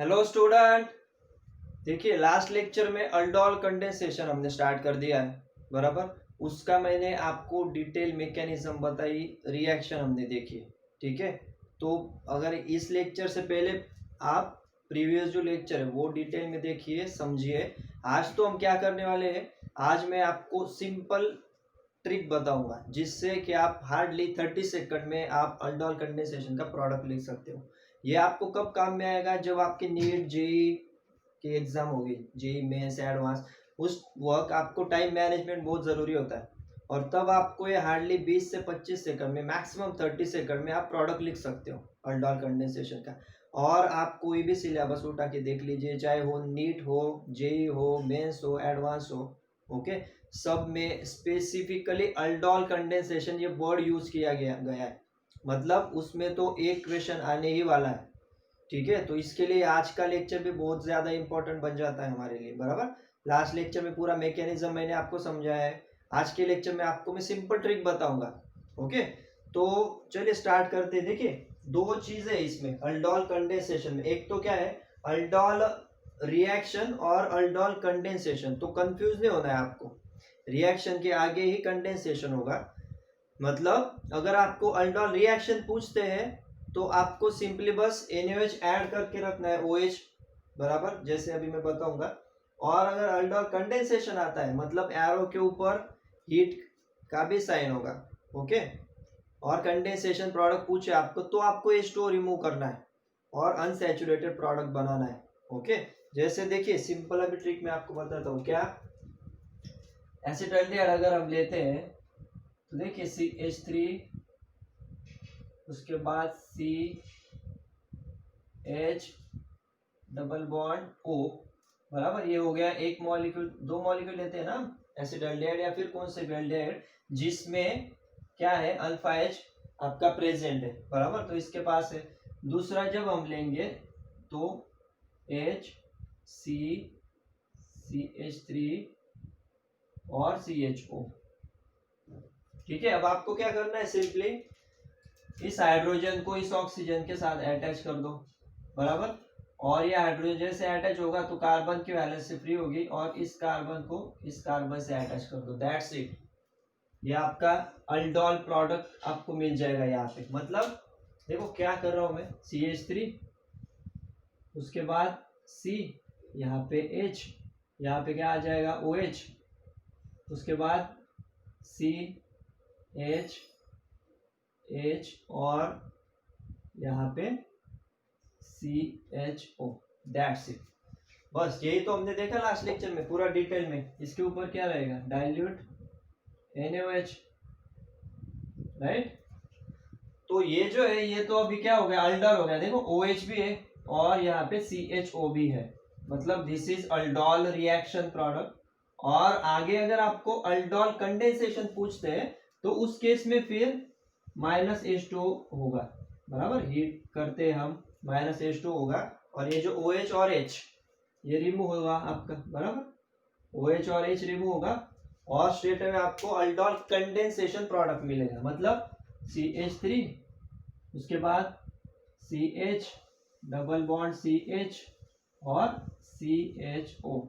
Hello student. देखिए last lecture में aldol condensation हमने स्टार्ट कर दिया है, बराबर। उसका मैंने आपको डिटेल मैकेनिज्म बताई, रिएक्शन हमने देखी, ठीक है। तो अगर इस लेक्चर से पहले आप प्रीवियस जो लेक्चर है वो डिटेल में देखिए, समझिए। आज तो हम क्या करने वाले हैं, आज मैं आपको सिंपल ट्रिक बताऊंगा जिससे कि आप हार्डली 30 सेकंड में आप अल्डोल कंडेंसेशन का प्रोडक्ट लिख सकते हो। ये आपको कब काम में आएगा, जब आपके नीट जेई की एग्जाम होगी, जेई मेंस एडवांस, उस वक्त आपको टाइम मैनेजमेंट बहुत ज़रूरी होता है। और तब आपको ये हार्डली 20 से 25 सेकंड में, मैक्सिमम 30 सेकंड में आप प्रोडक्ट लिख सकते हो अल्डोल कंडेंसेशन का। और आप कोई भी सिलेबस उठा के देख लीजिए, चाहे हो नीट हो, जेई हो, मेंस हो, एडवांस हो, ओके, सब में स्पेसिफिकली अल्डोल कंडेंसेशन ये वर्ड यूज किया गया है। मतलब उसमें तो एक क्वेश्चन आने ही वाला है, ठीक है। तो इसके लिए आज का लेक्चर भी बहुत ज्यादा इंपॉर्टेंट बन जाता है हमारे लिए, बराबर। लास्ट लेक्चर में पूरा मैकेनिज्म मैंने आपको समझाया है, आज के लेक्चर में आपको मैं सिंपल ट्रिक बताऊंगा, ओके। तो चलिए स्टार्ट करते हैं। देखिए दो चीजें इसमें अल्डोल कंडेंसेशन में, एक तो क्या है अल्डोल रिएक्शन और अल्डोल कंडेंसेशन। तो कंफ्यूज नहीं होना है आपको, रिएक्शन के आगे ही कंडेंसेशन होगा। मतलब अगर आपको अल्डोल रिएक्शन पूछते हैं तो आपको सिंपली बस NaOH ऐड करके रखना है, OH, बराबर, जैसे अभी मैं बताऊंगा। और अगर अल्डोल कंडेंसेशन आता है मतलब एरो के ऊपर हीट का भी साइन होगा, ओके। और कंडेंसेशन प्रोडक्ट पूछे आपको तो आपको H2O रिमूव करना है और अनसैचुरेटेड प्रोडक्ट बनाना है, ओके। जैसे देखिए सिंपल अभी ट्रिक मैं आपको बताता हूँ। क्या, एसिटाल्डिहाइड अगर हम लेते हैं तो देखिए CH3, उसके बाद CH डबल बॉन्ड O, बराबर। ये हो गया एक मॉलिक्यूल, दो मॉलिक्यूल लेते हैं ना एसिटाल्डिहाइड या फिर कौन से भी एल्डिहाइड जिसमें क्या है अल्फा H आपका प्रेजेंट है, बराबर। तो इसके पास है। दूसरा जब हम लेंगे तो CH3 और CHO, ठीक है। अब आपको क्या करना है, सिंपली इस हाइड्रोजन को इस ऑक्सीजन के साथ अटैच कर दो, बराबर। और ये हाइड्रोजन से अटैच होगा तो कार्बन की वैलेंस से फ्री होगी और इस कार्बन को इस कार्बन से अटैच कर दो, दैट्स इट। ये आपका अल्डोल प्रोडक्ट आपको मिल जाएगा यहाँ पे। मतलब देखो क्या कर रहा हूं मैं, CH3, उसके बाद C, यहाँ पे H, यहाँ पे क्या आ जाएगा OH, उसके बाद CH और यहाँ पे CHO, दैट्स इट। बस यही तो हमने देखा लास्ट लेक्चर में पूरा डिटेल में। इसके ऊपर क्या रहेगा, डाइल्यूट NaOH, राइट। तो ये जो है ये तो अभी क्या हो गया, अल्डोल हो गया। देखो OH भी है और यहाँ पे CHO भी है, मतलब this is aldol reaction product. और आगे अगर आपको अल्डोल कंडेंसेशन पूछते हैं तो उस केस में फिर -H2O होगा, बराबर। हीट करते हम -H2O होगा और ये जो OH और H ये रिमूव होगा आपका, बराबर। OH और H रिमूव होगा और स्ट्रेट अवे आपको अल्डोल कंडेंसेशन प्रोडक्ट मिलेगा। मतलब CH3, उसके बाद CH डबल बॉन्ड CH और CHO,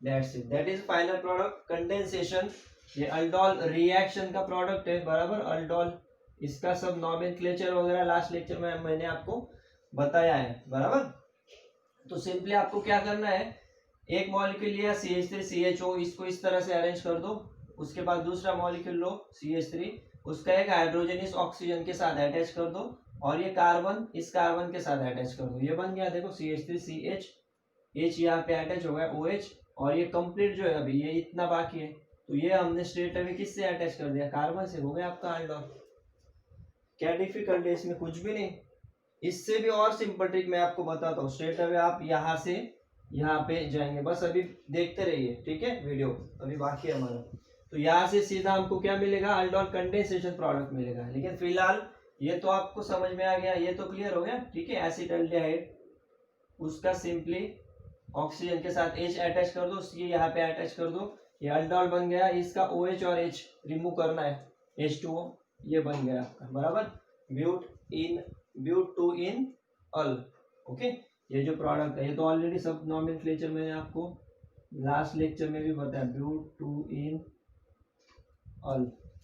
that's it, that is final product condensation. ये अल्डोल रिएक्शन का प्रोडक्ट है, बराबर। अल्डोल, इसका सब नॉमेनक्लेचर वगैरह लास्ट लेक्चर में मैंने आपको बताया है, बराबर। तो सिंपली आपको क्या करना है, एक मॉलिक्यूल लिया CH3 CHO, इसको इस तरह से अरेंज कर दो। उसके बाद दूसरा मॉलिक्यूल लो CH3, उसका एक हाइड्रोजन इस ऑक्सीजन के साथ अटैच कर दो और ये कार्बन इस कार्बन के साथ अटैच कर दो। ये बन गया देखो CH3 CH, H यहाँ पे अटैच हो गया OH। और ये कंप्लीट जो है अभी ये इतना बाकी है, तो ये हमने स्ट्रेट अवे किससे अटैच कर दिया, कार्बन से, हो गया आपका अल्डोल। क्या डिफिकल्ट है इसमें, कुछ भी नहीं। इससे भी और सिंपल ट्रिक मैं आपको बताता हूँ। स्ट्रेट अवे आप यहाँ से यहाँ पे जाएंगे, बस अभी देखते रहिए, ठीक है, वीडियो अभी बाकी है हमारा। तो यहाँ से सीधा हमको क्या मिलेगा, अल्डोल कंडेंसेशन प्रोडक्ट मिलेगा। लेकिन फिलहाल ये तो आपको समझ में आ गया, ये तो क्लियर हो गया, ठीक है। एसिटाल्डिहाइड, उसका सिंपली ऑक्सीजन के साथ H अटैच कर दो, ये यहाँ पे अटैच कर दो, ये अल्डोल बन गया। इसका OH और H रिमूव करना है, H2O, ये बन गया आपका, बराबर। But two ene al, okay. ये जो प्रोडक्ट है ये तो ऑलरेडी सब नॉमेनक्लेचर मैंने आपको लास्ट लेक्चर में भी बताया, ब्यूटूइनॉल,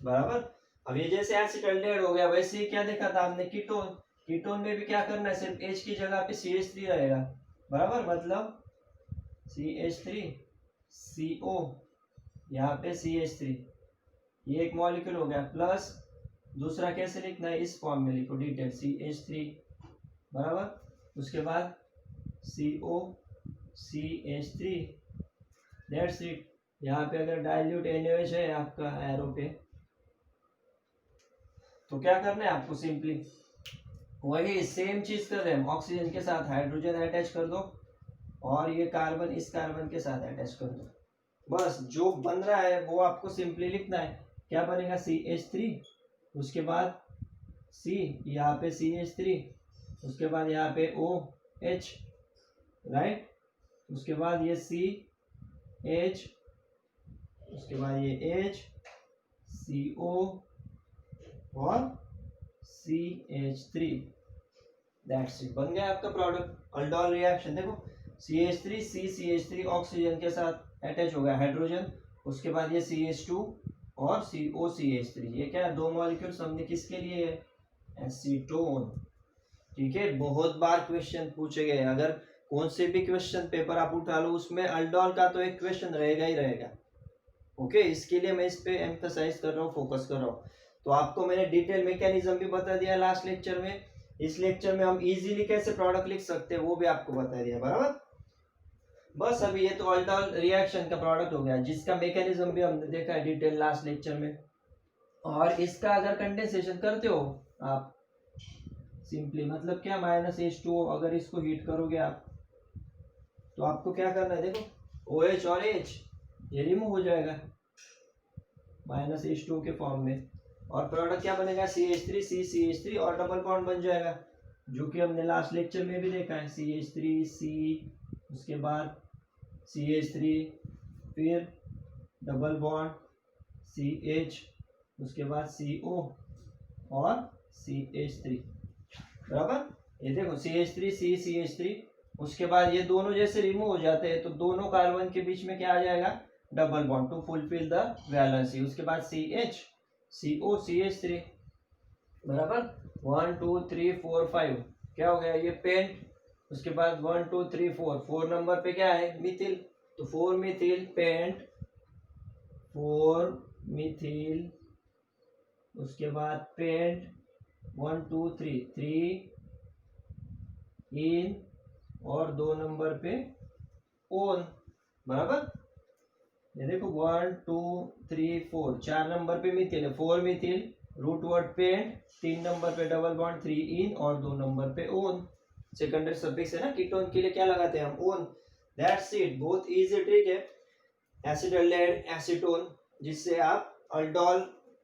बराबर। अब ये जैसे एसिटाल्डेहाइड हो गया, वैसे ही क्या देखा था हमने, कीटोन। कीटोन में भी क्या करना है, सिर्फ H की जगह पे CH3 रहेगा, बराबर। मतलब CH3 CO, यहाँ पे CH3, ये एक मॉलिक्यूल हो गया। प्लस दूसरा कैसे लिखना है, इस फॉर्म में लिखो, डिटेल CH3, बराबर। उसके बाद CO CH3, दैट्स इट। यहाँ पे अगर डाइल्यूट NaOH है आपका एरो पे, तो क्या करना है आपको, सिंपली वही सेम चीज कर रहे हैं, ऑक्सीजन के साथ हाइड्रोजन अटैच कर दो और ये कार्बन इस कार्बन के साथ अटैच कर दो। बस जो बन रहा है वो आपको सिंपली लिखना है। क्या बनेगा, CH3, उसके बाद C, यहाँ पे CH3, उसके बाद यहाँ पे OH, राइट। उसके बाद ये CH, उसके बाद ये H, CO और CH3, दैट्स इट, बन गया आपका प्रोडक्ट। अल्डोल रिएक्शन देखो, CH3 CH3 ऑक्सीजन के साथ अटैच हो गया हाइड्रोजन, उसके बाद ये CH2 और COCH3, ये क्या है, दो मॉलिक्यूल्स हमने किसके लिए, एसीटोन। ठीक है, बहुत बार क्वेश्चन पूछे गए, अगर कौन से भी क्वेश्चन पेपर आप उठा लो उसमें अल्डोल का तो एक क्वेश्चन रहेगा ही रहेगा। ओके, इसके लिए मैं इस पे एम्फसाइज कर रहा हूँ, फोकस कर रहा हूँ। तो आपको मैंने डिटेल मैकेनिज्म भी बता दिया लास्ट लेक्चर में, इस लेक्चर में हम इजीली कैसे प्रोडक्ट लिख सकते हैं वो भी आपको बता दिया, बराबर। बस अभी ये तो अल्डोल रिएक्शन का प्रोडक्ट हो गया, जिसका मैकेनिज्म भी हमने देखा है डिटेल लास्ट लेक्चर में। और इसका अगर कंडेंसेशन करते हो आप सिंपली, मतलब क्या, -H2O, अगर इसको हीट करोगे आप तो आपको क्या करना है, देखो OH और H ये रिमूव हो जाएगा -H2O के फॉर्म में, और प्रोडक्ट क्या बनेगा, CH3 CH3 और डबल बॉन्ड बन जाएगा, जो कि हमने लास्ट लेक्चर में भी देखा है, CH3 C, उसके बाद CH3, फिर डबल बॉन्ड CH, उसके बाद CO और CH3, बराबर। ये देखो CH3 C CH3, उसके बाद ये दोनों जैसे रिमूव हो जाते हैं तो दोनों कार्बन के बीच में क्या आ जाएगा, double bond to fulfil the valency. उसके बाद CH CO CH3, बराबर। 1 2 3 4 5 क्या हो गया, ये पेंट। उसके बाद 1 2 3 4 नंबर पे क्या है, मिथिल, तो 4 मिथिल पेंट, 4 मिथिल, उसके बाद पेंट 1 2 3 इन, और 2 नंबर पे ओन, बराबर। ये देखो 1 2 3 4, 4 नंबर पे मिथिल है, 4 methyl, root word pent, 3 number पे डबल बॉन्ड 3 इन, और 2 नंबर पे ओन। सेकेंडरी सफिक्स है ना, कीटोन के लिए क्या लगाते हैं हम, ओन। दैट्स इट, बहुत इजी ट्रिक है, एसिटाल्डेहाइड एसीटोन, जिससे आप अल्डोल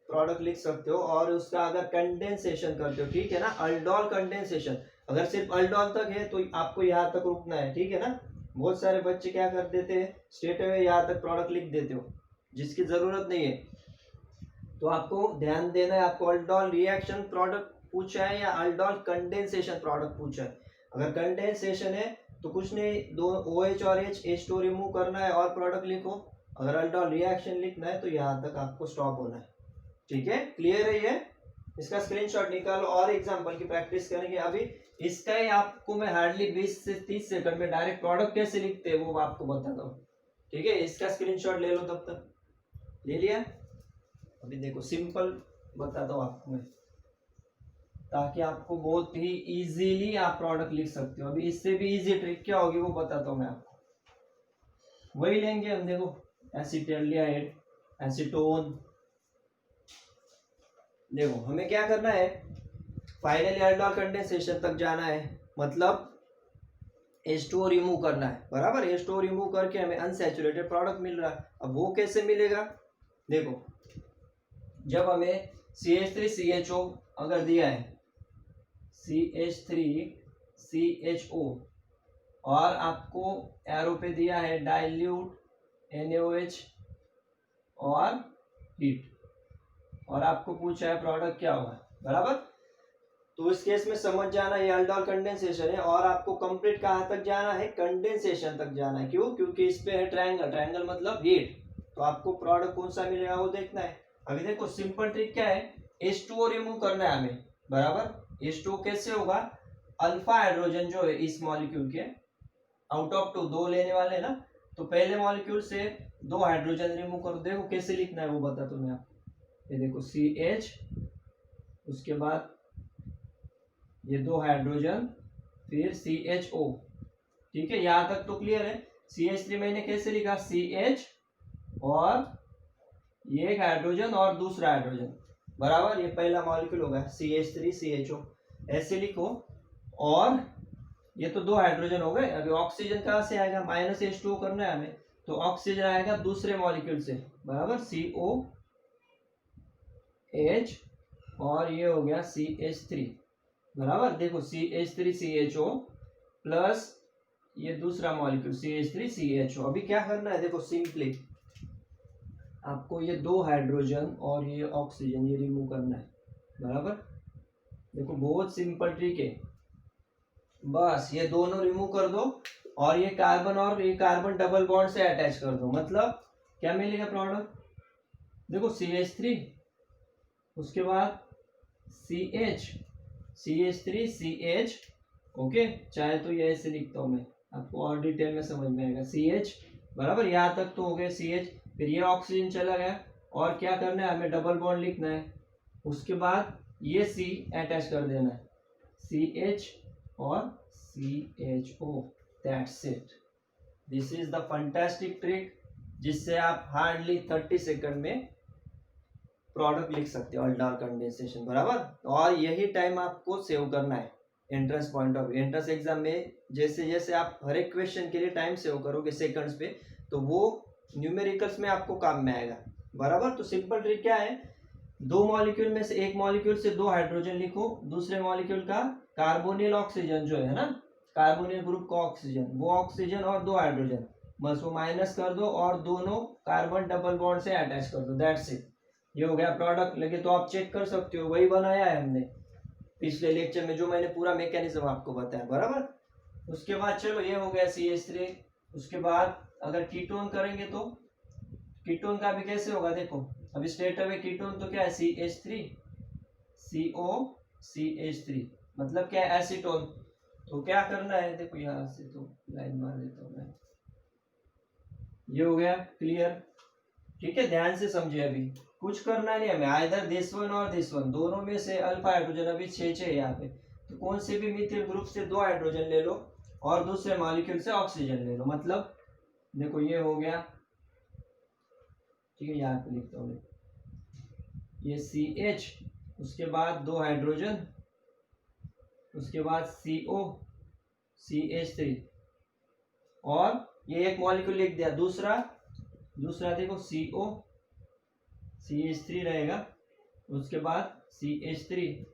प्रोडक्ट लिख सकते हो और उसका अगर कंडेंसेशन करते हो, ठीक है ना, अल्डोल कंडेंसेशन। अगर सिर्फ अल्डोल तक है तो आपको यहाँ तक रुकना है, ठीक है ना। बहुत सारे बच्चे क्या कर देते हैं, स्ट्रेट अवे यहाँ तक प्रोडक्ट लिख देते हो, जिसकी जरूरत नहीं है। तो आपको ध्यान देना है, आपको अल्डोल रिएक्शन प्रोडक्ट पूछा है या अल्डोल कंडेंसेशन प्रोडक्ट पूछा है। अगर कंडेंसेशन है तो कुछ नहीं, दो OH और H2 रिमूव करना है और प्रोडक्ट लिखो। अगर अल्डोल रिएक्शन लिखना है तो यहाँ तक आपको स्टॉप होना है, ठीक है। क्लियर है ये, इसका स्क्रीनशॉट निकालो और एग्जांपल की प्रैक्टिस करेंगे। अभी इसका ही आपको मैं हार्डली 20 से 30 सेकंड में डायरेक्ट प्रोडक्ट कैसे लिखते हैं वो आपको बताता हूँ, ठीक है। इसका स्क्रीनशॉट ले लो, तब तक ले लिया। अभी देखो सिंपल बताता हूँ आपको मैं, ताकि आपको बहुत ही इजीली आप प्रोडक्ट लिख सकते हो। अभी इससे भी इजी ट्रिक क्या होगी वो बताता हूँ मैं आपको। वही लेंगे हम, देखो एसिटाल्डेहाइड एसीटोन। देखो हमें क्या करना है, फाइनली अल्डोल कंडेंसेशन तक जाना है, मतलब H2O रिमूव करना है, बराबर। H2O रिमूव करके हमें अनसैचुरेटेड प्रोडक्ट मिल रहा है। अब वो कैसे मिलेगा, देखो जब हमें CH3 CHO अगर दिया है, CH3 CHO, और आपको एरो पे दिया है डाइल्यूट NaOH और हीट, और आपको पूछा है प्रोडक्ट क्या होगा, बराबर। तो इस केस में समझ जाना ये अल्डोल कंडेंसेशन है, और आपको कंप्लीट कहाँ तक जाना है, कंडेंसेशन तक जाना है। क्यों? क्योंकि इस पे है ट्रायंगल, ट्रायंगल मतलब हीट, तो आपको प्रोडक्ट कौन सा मिलेगा वो देखना है। अभी देखो सिंपल ट्रिक क्या है, H2O रिमूव करना है हमें, बराबर। H2O कैसे होगा, अल्फा हाइड्रोजन जो है इस मॉलिक्यूल के आउट ऑफ 2 दो लेने वाले हैं ना, तो पहले मॉलिक्यूल से 2 हाइड्रोजन रिमूव करो। देखो कैसे लिखना है वो बता तुम्हें आप, ये देखो CH, उसके बाद ये 2 हाइड्रोजन, फिर CHO। ठीक है, यहां तक तो क्लियर है। CH3 मैंने कैसे लिखा, CH और ये एक हाइड्रोजन और दूसरा हाइड्रोजन, बराबर। ये पहला मॉलिक्यूल होगा CH3 CHO, ऐसे लिखो। और ये तो 2 हाइड्रोजन हो गए। अभी ऑक्सीजन कहाँ से आएगा, -H2O करना है हमें, तो ऑक्सीजन आएगा दूसरे मॉलिक्यूल से, बराबर, COH, और ये हो गया CH3, बराबर। देखो CH3 CHO प्लस ये दूसरा मॉलिक्यूल CH3 CHO। अभी क्या करना है, देखो सिंपली आपको ये 2 हाइड्रोजन और ये ऑक्सीजन ये रिमूव करना है, बराबर। देखो बहुत सिंपल ट्रिक है, बस ये दोनों रिमूव कर दो और ये कार्बन डबल बॉन्ड से अटैच कर दो। मतलब क्या मिलेगा प्रोडक्ट, देखो CH3, उसके बाद CH3 CH, ओके। चाहे तो ये ऐसे लिखता हूं मैं, आपको और डिटेल में समझ में आएगा। CH, बराबर, यहाँ तक तो हो गया CH, फिर ये ऑक्सीजन चला गया, और क्या करना है हमें, डबल बॉन्ड लिखना है। उसके बाद ये C अटैच कर देना है, CH और CHO, that's it. This is the fantastic trick, जिससे आप हार्डली 30 सेकंड में प्रोडक्ट लिख सकते हो, अल्डोल कंडेंसेशन, बराबर। और यही टाइम आपको सेव करना है entrance point of view. Entrance exam में जैसे जैसे आप हर एक क्वेश्चन के लिए टाइम सेव करोगे सेकंड्स पे, तो वो न्यूमेरिकल्स में आपको काम में आएगा, बराबर। तो सिंपल ट्रिक क्या है, 2 मॉलिक्यूल में से एक मॉलिक्यूल से 2 हाइड्रोजन लिखो, दूसरे मॉलिक्यूल का कार्बोनिल ऑक्सीजन जो है ना, कार्बोनिल ग्रुप का ऑक्सीजन, वो ऑक्सीजन और 2 हाइड्रोजन, बस वो माइनस कर दो और दोनों कार्बन डबल बॉन्ड से अटैच कर दो, दैट्स इट। ये हो गया प्रोडक्ट। लेकिन तो आप चेक कर सकते हो, वही बनाया है हमने पिछले लेक्चर में, जो मैंने पूरा मैकेनिज्म आपको बताया, बराबर। उसके बाद चलो ये हो गया CH3। उसके बाद अगर कीटोन करेंगे तो कीटोन का भी कैसे होगा, देखो अभी स्ट्रेट अवे कीटोन तो क्या है, CH3 CO CH3, मतलब क्या है, एसीटोन। तो क्या करना है, देखो यहां से तो लाइन मार देता हूं मैं, ये हो गया क्लियर। ठीक है, ध्यान से समझिए, अभी कुछ करना नहीं हमें, आइदर दिस वन और दिस वन, दोनों में से अल्फा हाइड्रोजन, अभी 6 है यहाँ पे, तो कौन से भी मिथिल ग्रुप से 2 हाइड्रोजन ले लो और दूसरे मॉलिक्यूल से ऑक्सीजन ले लो। मतलब देखो ये हो गया, ठीक है, यहाँ पे लिखता हूँ ये CH, उसके बाद 2 हाइड्रोजन, उसके बाद CO CH3, और ये एक मॉलिक्यूल लिख दिया, दूसरा देखो CO CH3 रहेगा, उसके बाद CH3।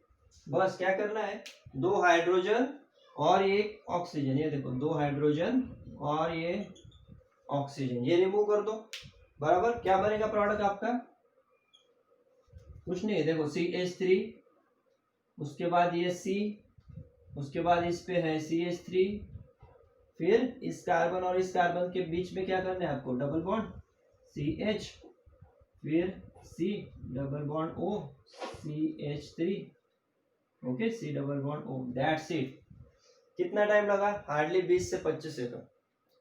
बस क्या करना है, 2 हाइड्रोजन और एक ऑक्सीजन, ये देखो 2 हाइड्रोजन और ये ऑक्सीजन, ये रिमूव कर दो, बराबर। क्या बनेगा प्रोडक्ट आपका, कुछ नहीं, देखो CH3, उसके बाद ये C, उसके बाद इस पे है CH3, फिर इस कार्बन और इस कार्बन के बीच में क्या करना है आपको, डबल बॉन्ड CH, फिर C double bond O CH3, okay, C double bond O, that's it. कितना टाइम लगा, हार्डली 20 से 25 सेकंड,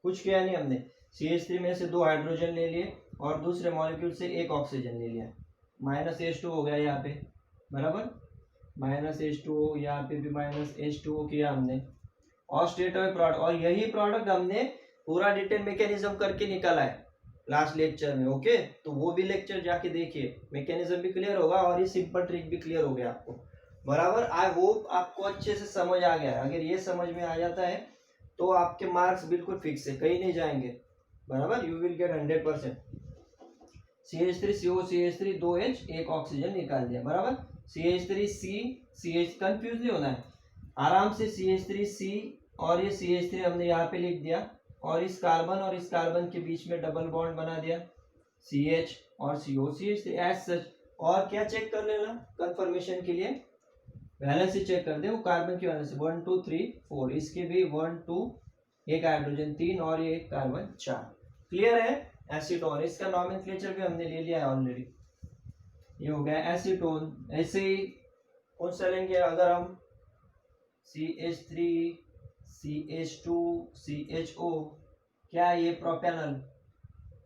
कुछ किया नहीं हमने। CH3 में से 2 हाइड्रोजन ले लिए और दूसरे मॉलिक्यूल से एक ऑक्सीजन ले लिया, -H2 हो गया यहाँ पे, बराबर, -H2O, यहाँ पे भी -H2O किया हमने, और स्ट्रेट अवे प्रोडक्ट। और यही प्रोडक्ट हमने पूरा डिटेल मैकेनिज्म करके निकाला है लास्ट लेक्चर में, ओके। तो वो भी लेक्चर जाके देखिए, मैकेनिज्म भी क्लियर होगा और ये सिंपल ट्रिक भी क्लियर हो गया आपको, बराबर। आई होप आपको अच्छे से समझ आ गया है। अगर ये समझ में आ जाता है तो आपके मार्क्स बिल्कुल फिक्स है, कहीं नहीं जाएंगे, बराबर। You will get 100%। CH3 CO CH3 2H, एक ऑक्सीजन निकाल दिया, बराबर। CH3 C CH, कंफ्यूज नहीं होना है, आराम से CH3 C, और ये CH3 हमने यहाँ पे लिख दिया, और इस कार्बन के बीच में डबल बॉन्ड बना दिया, CH और CO CH3 एज सच। और क्या चेक कर लेना कंफर्मेशन के लिए, वैलेंसी चेक कर दे, वो कार्बन की वैलेंसी 1 2 3 4, इसके भी 1 2, एक हाइड्रोजन 3 और ये एक कार्बन 4। क्लियर है। एसीटोन, इसका नॉमेनक्लेचर भी हमने ले लिया है ऑलरेडी। ये हो गया एसीटोन। ऐसे ही कौन सा लेंगे, अगर हम CH3 CH2 CHO, क्या ये प्रोपेनल,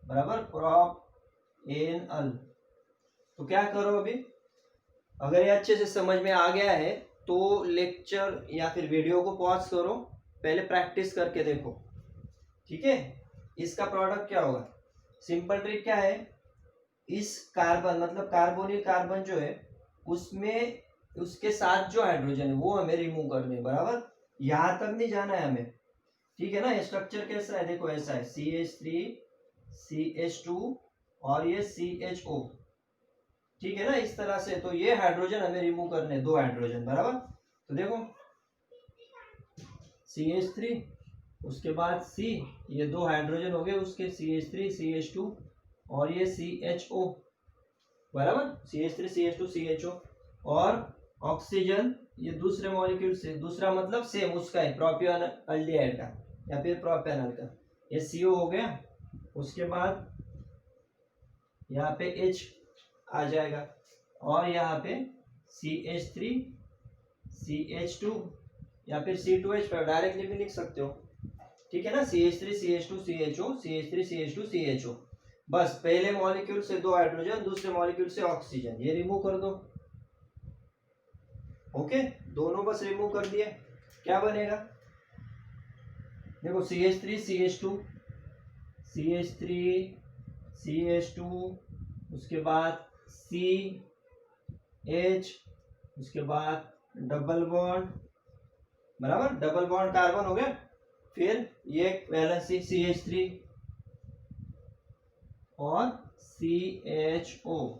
बराबर प्रोपेनल। तो क्या करो अभी, अगर ये अच्छे से समझ में आ गया है तो लेक्चर या फिर वीडियो को पॉज करो, पहले प्रैक्टिस करके देखो, ठीक है। इसका प्रोडक्ट क्या होगा, सिंपल ट्रिक क्या है, इस कार्बन मतलब कार्बोनिल कार्बन जो है उसमें उसके साथ जो हाइड्रोजन है वो हमें रिमूव करने है, बराबर। यहां तक नहीं जाना है हमें, ठीक है ना। ये स्ट्रक्चर कैसा है, देखो ऐसा है, CH3 CH2 और ये CHO, ठीक है ना, इस तरह से। तो ये हाइड्रोजन हमें रिमूव करने, 2 हाइड्रोजन, बराबर। तो देखो CH3, उसके बाद C, ये 2 हाइड्रोजन हो गए उसके, CH3 CH2 और ये CHO, बराबर। CH3 CH2 CHO और ऑक्सीजन ये दूसरे मॉलिक्यूल से, दूसरा मतलब सेम उसका है, प्रोपियोनाल्डिहाइड का या फिर प्रोपेनल का, ये CO हो गया। उसके बाद यहाँ पे H आ जाएगा और यहाँ पे CH3 CH2 या फिर C2H पर डायरेक्टली भी लिख सकते हो, ठीक है ना। CH3 CH2 CHO CH3 CH2 CHO। बस पहले मॉलिक्यूल से 2 हाइड्रोजन, दूसरे मॉलिक्यूल से ऑक्सीजन, ये रिमूव कर दो। ओके, दोनों बस रिमूव कर दिए, क्या बनेगा, देखो CH3 CH2 CH3 CH2, उसके बाद CH, उसके बाद डबल बॉन्ड, बराबर, डबल बॉन्ड कार्बन हो गया। फिर ये वैलेंसी CH3 और CHO,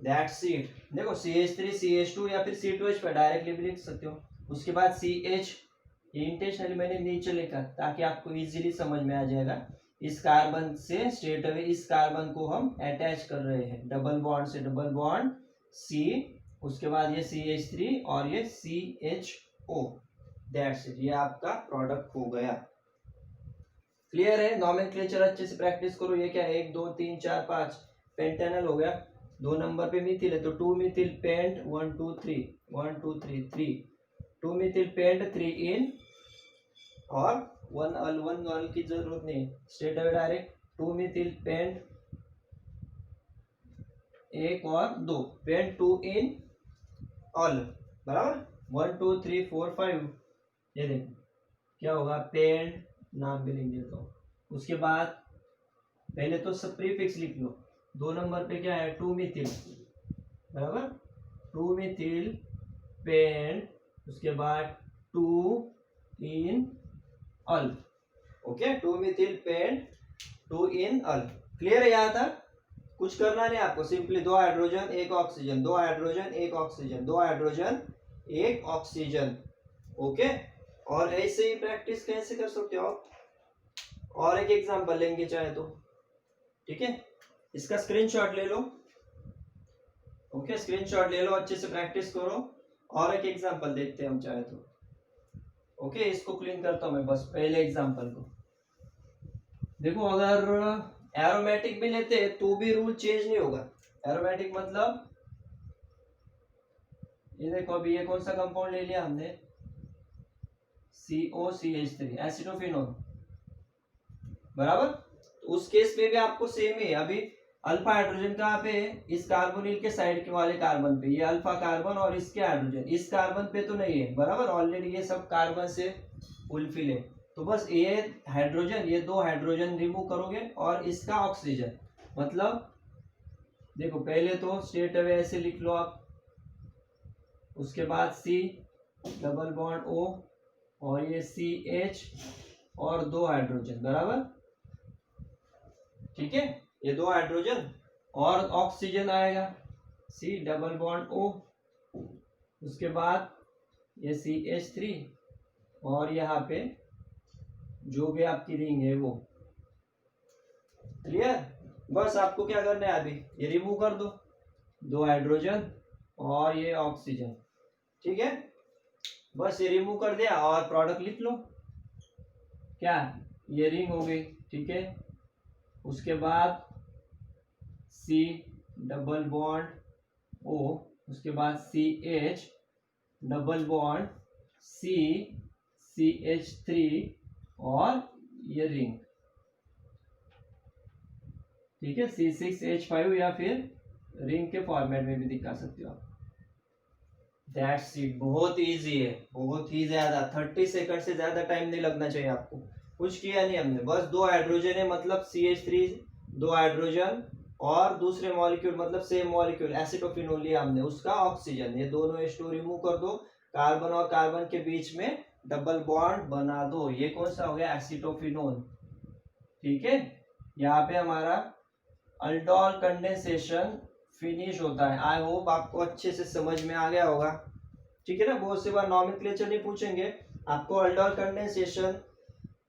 दैट्स इट। देखो CH3 CH2 या फिर C2H पर डायरेक्टली भी लिख सकते हो। उसके बाद CH, ये इंटेंशनली मैंने नीचे लिखा ताकि आपको इजीली समझ में आ जाएगा। इस कार्बन से स्ट्रेट अवे इस कार्बन को हम अटैच कर रहे हैं, डबल बॉन्ड से डबल बॉन्ड C, उसके बाद ये CH3 और ये CHO, दैट्स इट, ये आपका प्रोडक्ट हो गया। क्लियर है। नॉमेनक्लेचर अच्छे से प्रैक्टिस करो। ये क्या है, 1 2 3 4 5 पेंटेनल हो गया। 2 नंबर पे मिथिल है तो 2 methyl pent 1 2 3 1 2 3 3, 2 methyl pent 3 ene, और 1 अल की जरूरत नहीं, straight away direct 2 methyl pent 1 और 2, पेंट 2 इन ऑल, बराबर। 1 2 3 4 5, ये देखो क्या होगा, पेंट, नाम भी लिख देता हूँ। उसके बाद पहले तो सब प्रीफिक्स लिख लो। 2 नंबर पे क्या है, 2 मिथिल, बराबर, 2 मिथिल पेंट, उसके बाद 2 इन अल, ओके, 2 मिथिल पेंट 2 इन अल। क्लियर है यहाँ तक, कुछ करना नहीं आपको, simply 2 hydrogen 1 oxygen, 2 hydrogen 1 oxygen, 2 hydrogen 1 oxygen, okay. और ऐसे ही प्रैक्टिस कैसे कर सकते हो आप, और एक एग्जांपल लेंगे चाहे तो, ठीक है। इसका स्क्रीनशॉट ले लो, ओके, स्क्रीनशॉट ले लो, अच्छे से प्रैक्टिस करो। और एक एग्जांपल देखते हैं हम चाहे तो, ओके। इसको क्लीन करता हूं मैं, बस पहले एग्जांपल को देखो। अगर एरोमेटिक भी लेते हैं तो भी रूल चेंज नहीं होगा। एरोमेटिक मतलब ये देखो, अभी ये कौन सा कंपाउंड ले लिया हमने, COCH3, एसिटोफिनोल, बराबर। तो उस केस में भी आपको सेम ही है। अभी अल्फा हाइड्रोजन कहाँ पे है, इस कार्बोनिल के साइड के वाले कार्बन पे, ये अल्फा कार्बन और इसके हाइड्रोजन इस कार्बन पे तो नहीं है, बराबर, ऑलरेडी ये सब कार्बन से फुलफिल है। तो बस ये हाइड्रोजन, ये 2 हाइड्रोजन रिमूव करोगे और इसका ऑक्सीजन, मतलब देखो पहले तो स्ट्रेट अवे ऐसे लिख लो आप, उसके बाद C डबल बॉन्ड O और ये CH और 2 हाइड्रोजन, बराबर, ठीक है। ये 2 हाइड्रोजन और ऑक्सीजन आएगा, C डबल बॉन्ड O, उसके बाद ये CH3 और यहाँ पे जो भी आपकी रिंग है वो। क्लियर। बस आपको क्या करना है, अभी ये रिमूव कर दो, 2 हाइड्रोजन और ये ऑक्सीजन, ठीक है, बस ये रिमूव कर दिया और प्रोडक्ट लिख लो। क्या, ये रिंग हो गई, ठीक है। उसके बाद C डबल बॉन्ड O, उसके बाद CH double bond C CH3 और ये रिंग, ठीक है, C6H5 या फिर रिंग के फॉर्मेट में भी दिखा सकते हो आप। दैट्स इट, बहुत इजी है, बहुत ही ज्यादा, 30 सेकंड से ज्यादा टाइम नहीं लगना चाहिए आपको। कुछ किया नहीं हमने, बस दो हाइड्रोजन है मतलब CH3, दो हाइड्रोजन और दूसरे मॉलिक्यूल मतलब सेम मॉलिक्यूल एसिटोफिनोल लिया हमने, उसका ऑक्सीजन, ये दोनों H2 रिमूव कर दो, कार्बन और कार्बन के बीच में डबल बॉन्ड बना दो, ये कौन सा हो गया, एसिटोफिनोल, ठीक है। यहाँ पे हमारा अल्डोल कंडेंसेशन फिनिश होता है। आई होप आपको अच्छे से समझ में आ गया होगा, ठीक है ना। बहुत सी बार नॉमेनक्लेचर नहीं पूछेंगे आपको, अल्डोल कंडेंसेशन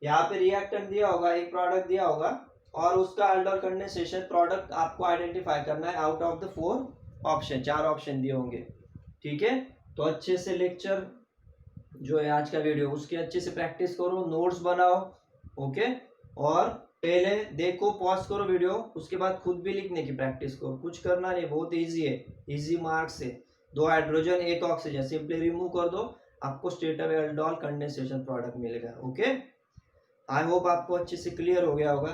यहाँ पे रिएक्टेंट दिया होगा, एक प्रोडक्ट दिया होगा और उसका अल्डोल कंडेंसेशन प्रोडक्ट आपको आइडेंटिफाई करना है out of the 4 option, 4 option दिए होंगे, ठीक है। तो अच्छे से लेक्चर जो है आज का वीडियो उसकी अच्छे से प्रैक्टिस करो, नोट्स बनाओ, ओके। और पहले देखो, पॉज करो वीडियो, उसके बाद खुद भी लिखने की प्रैक्टिस करो, कुछ करना नहीं, बहुत इजी है, इजी मार्क्स है। 2 हाइड्रोजन 1 ऑक्सीजन सिंपली रिमूव कर दो, आपको state of aldol condensation product मिलेगा, ओके। आई होप आपको अच्छे से क्लियर हो गया होगा।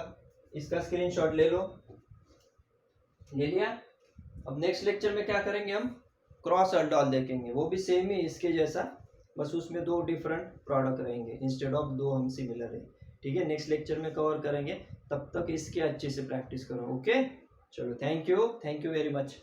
इसका स्क्रीनशॉट ले लो, ले लिया। अब नेक्स्ट लेक्चर में क्या करेंगे, हम क्रॉस अल्डोल देखेंगे, वो भी सेम ही इसके जैसा, बस उसमें 2 डिफरेंट प्रोडक्ट रहेंगे इंस्टेड ऑफ 2 हम सिमिलर है, ठीक है। नेक्स्ट लेक्चर में कवर करेंगे, तब तक इसके अच्छे से प्रैक्टिस करो, ओके। चलो, थैंक यू वेरी मच।